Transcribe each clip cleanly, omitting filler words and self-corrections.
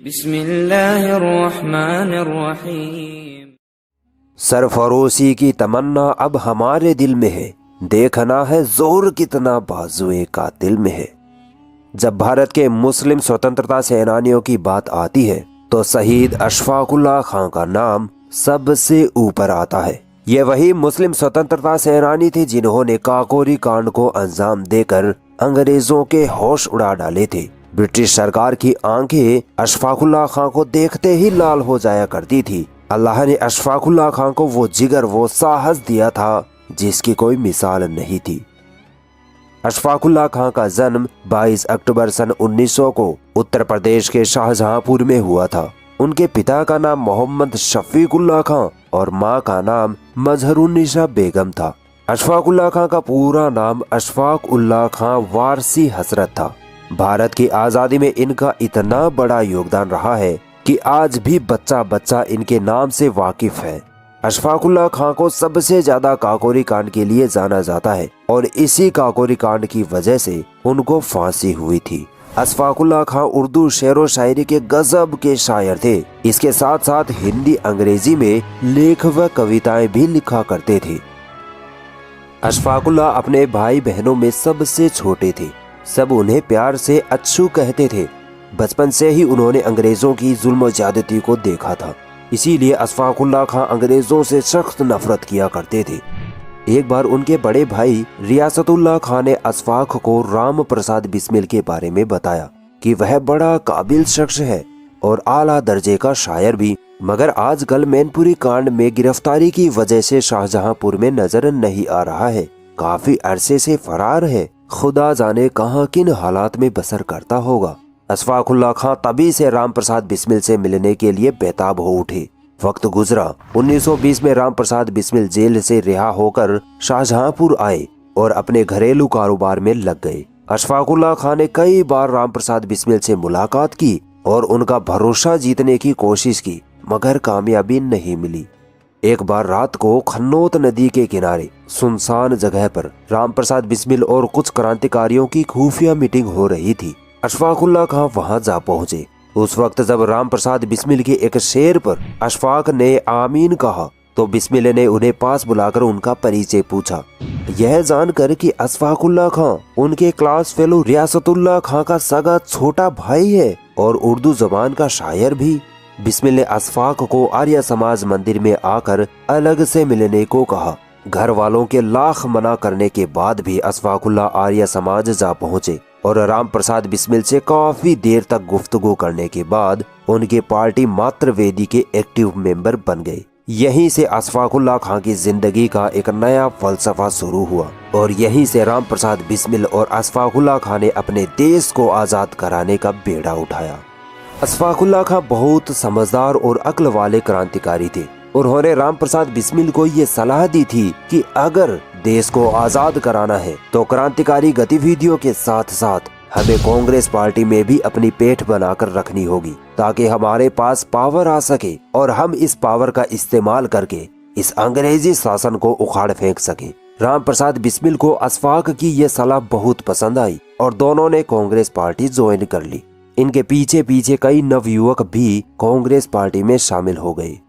बिस्मिल्लाहिर्रहमानिर्रहीम। सरफरोशी की तमन्ना अब हमारे दिल में है, देखना है जोर कितना बाजुए कातिल में है। जब भारत के मुस्लिम स्वतंत्रता सेनानियों की बात आती है तो शहीद अशफाक उल्लाह खां का नाम सबसे ऊपर आता है। ये वही मुस्लिम स्वतंत्रता सेनानी थे जिन्होंने काकोरी कांड को अंजाम देकर अंग्रेजों के होश उड़ा डाले थे। ब्रिटिश सरकार की आंखें अशफाक उल्लाह खां को देखते ही लाल हो जाया करती थी। अल्लाह ने अशफाक उल्लाह खां को वो जिगर, वो साहस दिया था जिसकी कोई मिसाल नहीं थी। अशफाक उल्लाह खां का जन्म 22 अक्टूबर सन 1900 को उत्तर प्रदेश के शाहजहांपुर में हुआ था। उनके पिता का नाम मोहम्मद शफीक उल्लाह खां और मां का नाम मजहरुन्निसा बेगम था। अशफाक उल्लाह खां का पूरा नाम अशफाक उल्लाह खां वारसी हसरत था। भारत की आज़ादी में इनका इतना बड़ा योगदान रहा है कि आज भी बच्चा बच्चा इनके नाम से वाकिफ है। अशफाक उल्लाह खां को सबसे ज्यादा काकोरी कांड के लिए जाना जाता है और इसी काकोरी कांड की वजह से उनको फांसी हुई थी। अशफाक उल्लाह खां उर्दू शेर व शायरी के गजब के शायर थे। इसके साथ साथ हिंदी अंग्रेजी में लेख व कविताएं भी लिखा करते थे। अशफाक उल्लाह अपने भाई बहनों में सबसे छोटे थे। सब उन्हें प्यार से अच्छू कहते थे। बचपन से ही उन्होंने अंग्रेजों की जुल्म ज्यादती को देखा था, इसीलिए अशफाक उल्लाह खां अंग्रेजों से सख्त नफरत किया करते थे। एक बार उनके बड़े भाई रियासतुल्लाह खां ने अशफाक को राम प्रसाद बिस्मिल के बारे में बताया कि वह बड़ा काबिल शख्स है और आला दर्जे का शायर भी, मगर आजकल मैनपुरी कांड में गिरफ्तारी की वजह से शाहजहांपुर में नजर नहीं आ रहा है। काफी अरसे से फरार है। खुदा जाने कहां किन हालात में बसर करता होगा। अशफाक उल्लाह खां तभी से राम प्रसाद बिस्मिल से मिलने के लिए बेताब हो उठे। वक्त गुजरा। 1920 में राम प्रसाद बिस्मिल जेल से रिहा होकर शाहजहांपुर आए और अपने घरेलू कारोबार में लग गए। अशफाक उल्लाह खां ने कई बार राम प्रसाद बिस्मिल से मुलाकात की और उनका भरोसा जीतने की कोशिश की, मगर कामयाबी नहीं मिली। एक बार रात को खन्नौत नदी के किनारे सुनसान जगह पर राम प्रसाद बिस्मिल और कुछ क्रांतिकारियों की खुफिया मीटिंग हो रही थी। अशफाक उल्लाह खां वहां जा पहुंचे। उस वक्त जब राम प्रसाद बिस्मिल के एक शेर पर अशफाक ने आमीन कहा तो बिस्मिल ने उन्हें पास बुलाकर उनका परिचय पूछा। यह जानकर कि अशफाक उल्लाह खां उनके क्लास फेलो रियासतुल्लाह खां का सगा छोटा भाई है और उर्दू जबान का शायर भी, बिस्मिल ने अशफाक को आर्य समाज मंदिर में आकर अलग से मिलने को कहा। घर वालों के लाख मना करने के बाद भी अशफाक उल्लाह आर्य समाज जा पहुंचे और राम प्रसाद बिस्मिल से काफी देर तक गुफ्तगू करने के बाद उनके पार्टी मातृवेदी के एक्टिव मेंबर बन गए। यहीं से अशफाक उल्लाह खां की जिंदगी का एक नया फलसफा शुरू हुआ और यहीं से राम प्रसाद बिस्मिल और अशफाक उल्लाह खां ने अपने देश को आजाद कराने का बेड़ा उठाया। अशफाक उल्लाह खां बहुत समझदार और अक्ल वाले क्रांतिकारी थे। उन्होंने राम प्रसाद बिस्मिल को ये सलाह दी थी कि अगर देश को आजाद कराना है तो क्रांतिकारी गतिविधियों के साथ साथ हमें कांग्रेस पार्टी में भी अपनी पेठ बनाकर रखनी होगी ताकि हमारे पास पावर आ सके और हम इस पावर का इस्तेमाल करके इस अंग्रेजी शासन को उखाड़ फेंक सके। राम प्रसाद बिस्मिल को अशफाक की ये सलाह बहुत पसंद आई और दोनों ने कांग्रेस पार्टी ज्वाइन कर ली। इनके पीछे पीछे कई नवयुवक भी कांग्रेस पार्टी में शामिल हो गए।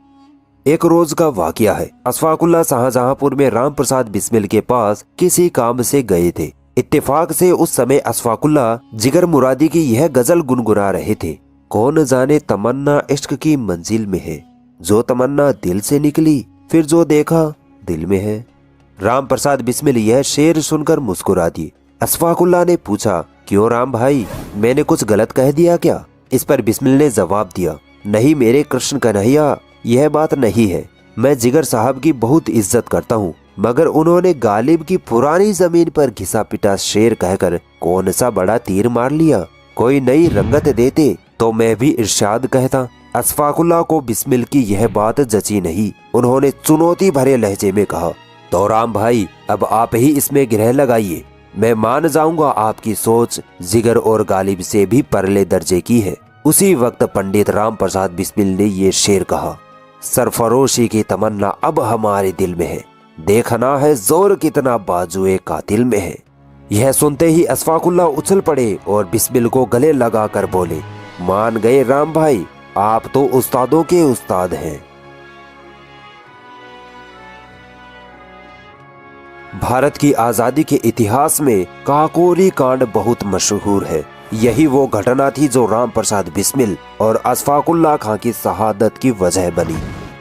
एक रोज का वाकया है। अशफाक उल्लाह शाहजहांपुर में राम प्रसाद बिस्मिल के पास किसी काम से गए थे। इत्तेफाक से उस समय अशफाक उल्लाह जिगर मुरादी की यह गजल गुनगुना रहे थे। कौन जाने तमन्ना इश्क की मंजिल में है, जो तमन्ना दिल से निकली फिर जो देखा दिल में है। राम प्रसाद बिस्मिल यह शेर सुनकर मुस्कुरा दिए। अशफाक उल्लाह ने पूछा, क्यों राम भाई, मैंने कुछ गलत कह दिया क्या? इस पर बिस्मिल ने जवाब दिया, नहीं मेरे कृष्ण कन्हैया, यह बात नहीं है। मैं जिगर साहब की बहुत इज्जत करता हूँ, मगर उन्होंने गालिब की पुरानी जमीन पर घिसा पिटा शेर कहकर कौन सा बड़ा तीर मार लिया। कोई नई रंगत देते तो मैं भी इरशाद कहता। अशफाक उल्लाह को बिस्मिल की यह बात जची नहीं। उन्होंने चुनौती भरे लहजे में कहा, तो राम भाई अब आप ही इसमें गिरह लगाइए। मैं मान जाऊंगा आपकी सोच जिगर और गालिब से भी परले दर्जे की है। उसी वक्त पंडित राम प्रसाद बिस्मिल ने ये शेर कहा, सरफरोशी की तमन्ना अब हमारे दिल में है, देखना है जोर कितना बाजुए कातिल में है। यह सुनते ही अशफाक उल्लाह उछल पड़े और बिस्मिल को गले लगाकर बोले, मान गए राम भाई, आप तो उस्तादों के उस्ताद हैं। भारत की आजादी के इतिहास में काकोरी कांड बहुत मशहूर है। यही वो घटना थी जो राम प्रसाद बिस्मिल और अशफाकुल्लाह खां की शहादत की वजह बनी।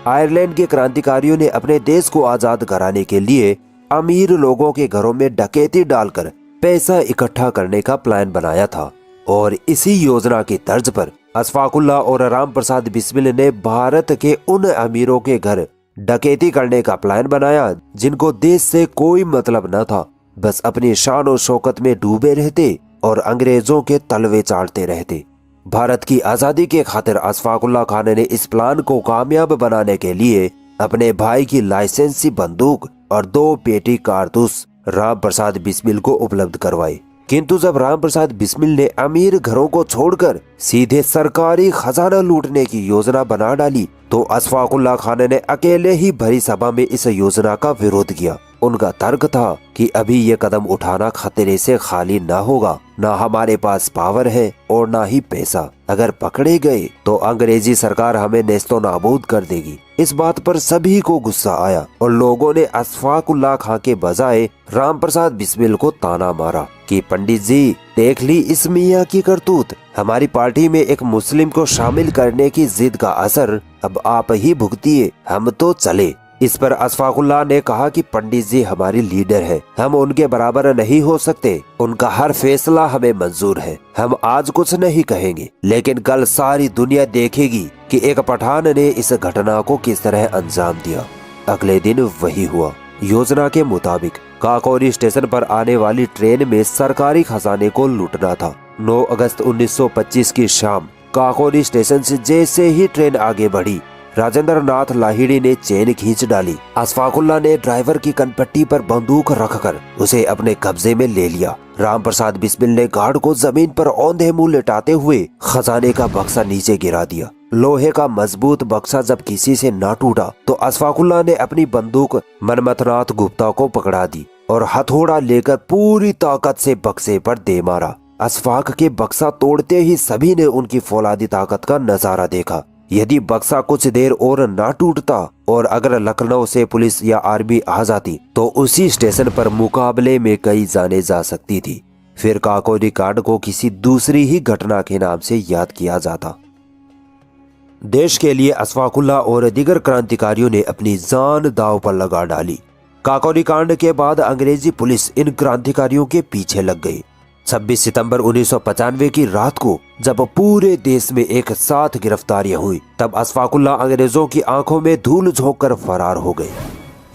आयरलैंड के क्रांतिकारियों ने अपने देश को आजाद कराने के लिए अमीर लोगों के घरों में डकैती डालकर पैसा इकट्ठा करने का प्लान बनाया था और इसी योजना की तर्ज पर अशफाकुल्लाह और राम प्रसाद बिस्मिल ने भारत के उन अमीरों के घर डकैती करने का प्लान बनाया जिनको देश से कोई मतलब न था, बस अपनी शान और शौकत में डूबे रहते और अंग्रेजों के तलवे चाटते रहते। भारत की आजादी के खातिर अशफाकुल्लाह खान ने इस प्लान को कामयाब बनाने के लिए अपने भाई की लाइसेंसी बंदूक और 2 पेटी कारतूस राम प्रसाद बिस्मिल को उपलब्ध करवाए। किंतु जब राम प्रसाद बिस्मिल ने अमीर घरों को छोड़कर सीधे सरकारी खजाना लूटने की योजना बना डाली तो अशफाकुल्लाह खान ने अकेले ही भरी सभा में इस योजना का विरोध किया। उनका तर्क था कि अभी ये कदम उठाना खतरे से खाली ना होगा, ना हमारे पास पावर है और ना ही पैसा। अगर पकड़े गए तो अंग्रेजी सरकार हमें नेस्तो नाबूद कर देगी। इस बात पर सभी को गुस्सा आया और लोगों ने अशफाकुल्लाह खां के बजाय राम प्रसाद बिस्मिल को ताना मारा कि पंडित जी देख ली इस मियाँ की करतूत, हमारी पार्टी में एक मुस्लिम को शामिल करने की जिद का असर अब आप ही भुगतिए, हम तो चले। इस पर अशफाकुल्लाह ने कहा कि पंडित जी हमारे लीडर हैं, हम उनके बराबर नहीं हो सकते, उनका हर फैसला हमें मंजूर है, हम आज कुछ नहीं कहेंगे लेकिन कल सारी दुनिया देखेगी कि एक पठान ने इस घटना को किस तरह अंजाम दिया। अगले दिन वही हुआ। योजना के मुताबिक काकोरी स्टेशन पर आने वाली ट्रेन में सरकारी खजाने को लूटना था। 9 अगस्त 1925 की शाम काकोरी स्टेशन से जैसे ही ट्रेन आगे बढ़ी, राजेंद्र नाथ लाहिड़ी ने चेन खींच डाली। अशफाकुल्लाह ने ड्राइवर की कनपट्टी पर बंदूक रखकर उसे अपने कब्जे में ले लिया। राम प्रसाद बिस्मिल ने गार्ड को जमीन पर औंधे मुंह लेटाते हुए खजाने का बक्सा नीचे गिरा दिया। लोहे का मजबूत बक्सा जब किसी से ना टूटा तो अशफाकुल्लाह ने अपनी बंदूक मनमथनाथ गुप्ता को पकड़ा दी और हथौड़ा लेकर पूरी ताकत से बक्से पर दे मारा। अशफाक के बक्सा तोड़ते ही सभी ने उनकी फौलादी ताकत का नजारा देखा। यदि बक्सा कुछ देर और ना टूटता और अगर लखनऊ से पुलिस या आर्मी आ जाती तो उसी स्टेशन पर मुकाबले में कई जाने जा सकती थी। फिर काकोरी कांड को किसी दूसरी ही घटना के नाम से याद किया जाता। देश के लिए अशफाकुल्लाह और दीगर क्रांतिकारियों ने अपनी जान दांव पर लगा डाली। काकोरी कांड के बाद अंग्रेजी पुलिस इन क्रांतिकारियों के पीछे लग गई। 26 सितंबर 1995 की रात को जब पूरे देश में एक साथ गिरफ्तारियां हुई तब अशफाकुल्लाह अंग्रेजों की आंखों में धूल झोंक कर फरार हो गए।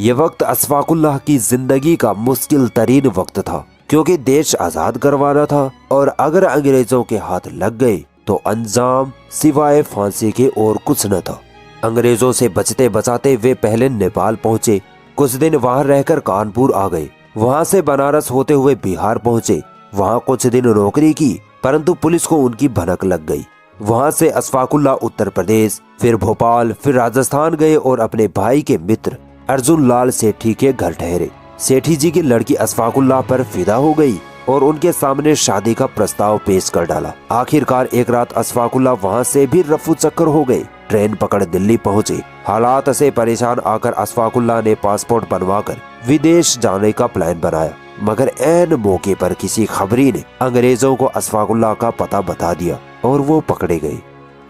ये वक्त अशफाकुल्लाह की जिंदगी का मुश्किल तरीन वक्त था क्योंकि देश आजाद करवाना था और अगर अंग्रेजों के हाथ लग गए तो अंजाम सिवाय फांसी के और कुछ न था। अंग्रेजों से बचते बचाते वे पहले नेपाल पहुंचे, कुछ दिन वहां रहकर कानपुर आ गए, वहां से बनारस होते हुए बिहार पहुंचे, वहां कुछ दिन नौकरी की परंतु पुलिस को उनकी भनक लग गई। वहां से अशफाकुल्लाह उत्तर प्रदेश, फिर भोपाल, फिर राजस्थान गए और अपने भाई के मित्र अर्जुन लाल सेठी के घर ठहरे। सेठी जी की लड़की अशफाकुल्लाह पर फिदा हो गई और उनके सामने शादी का प्रस्ताव पेश कर डाला। आखिरकार एक रात अशफाकुल्लाह वहां से भी रफू चक्कर हो गए। ट्रेन पकड़ दिल्ली पहुंचे। हालात से परेशान आकर अशफाकुल्लाह ने पासपोर्ट बनवाकर विदेश जाने का प्लान बनाया, मगर ऐन मौके पर किसी खबरी ने अंग्रेजों को अशफाकुल्लाह का पता बता दिया और वो पकड़े गए।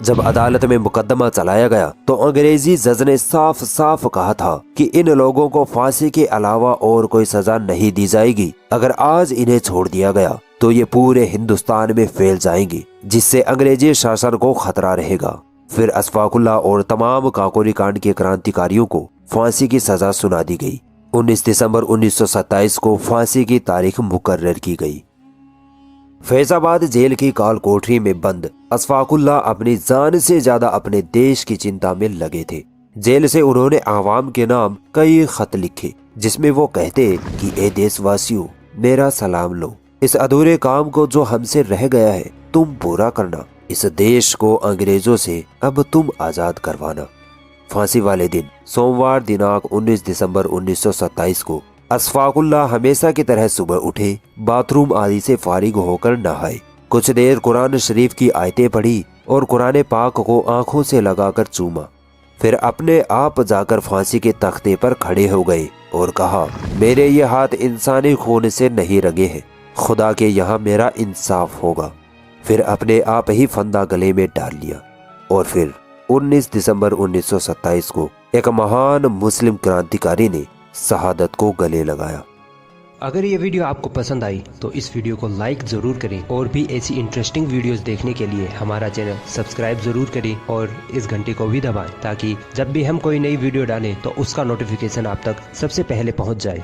जब अदालत में मुकदमा चलाया गया तो अंग्रेजी जज ने साफ साफ कहा था कि इन लोगों को फांसी के अलावा और कोई सजा नहीं दी जाएगी। अगर आज इन्हें छोड़ दिया गया तो ये पूरे हिंदुस्तान में फैल जाएंगी, जिससे अंग्रेजी शासन को खतरा रहेगा। फिर अशफाकुल्लाह और तमाम काकोरी कांड के क्रांतिकारियों को फांसी की सजा सुना दी गई। 19 दिसंबर 1927 को फांसी की तारीख मुकर्रर की गई। फैजाबाद जेल की काल कोठरी में बंद अशफाकुल्लाह अपनी जान से ज्यादा अपने देश की चिंता में लगे थे। जेल से उन्होंने आवाम के नाम कई खत लिखे जिसमें वो कहते कि ए देशवासियों, मेरा सलाम लो, इस अधूरे काम को जो हमसे रह गया है तुम पूरा करना, इस देश को अंग्रेजों से अब तुम आजाद करवाना। फांसी वाले दिन सोमवार दिनांक 19 दिसंबर 1927 को अशफाकुल्लाह हमेशा की तरह सुबह उठे, बाथरूम आदि से फारिग होकर नहाए, कुछ देर कुरान शरीफ की आयतें पढ़ी और कुरान पाक को आंखों से लगाकर चूमा। फिर अपने आप जाकर फांसी के तख्ते पर खड़े हो गए और कहा, मेरे ये हाथ इंसानी खून से नहीं रंगे हैं, खुदा के यहाँ मेरा इंसाफ होगा। फिर अपने आप ही फंदा गले में डाल लिया और फिर 19 दिसंबर 1927 को एक महान मुस्लिम क्रांतिकारी ने शहादत को गले लगाया। अगर ये वीडियो आपको पसंद आई तो इस वीडियो को लाइक ज़रूर करें और भी ऐसी इंटरेस्टिंग वीडियोस देखने के लिए हमारा चैनल सब्सक्राइब ज़रूर करें और इस घंटे को भी दबाएं ताकि जब भी हम कोई नई वीडियो डालें तो उसका नोटिफिकेशन आप तक सबसे पहले पहुंच जाए।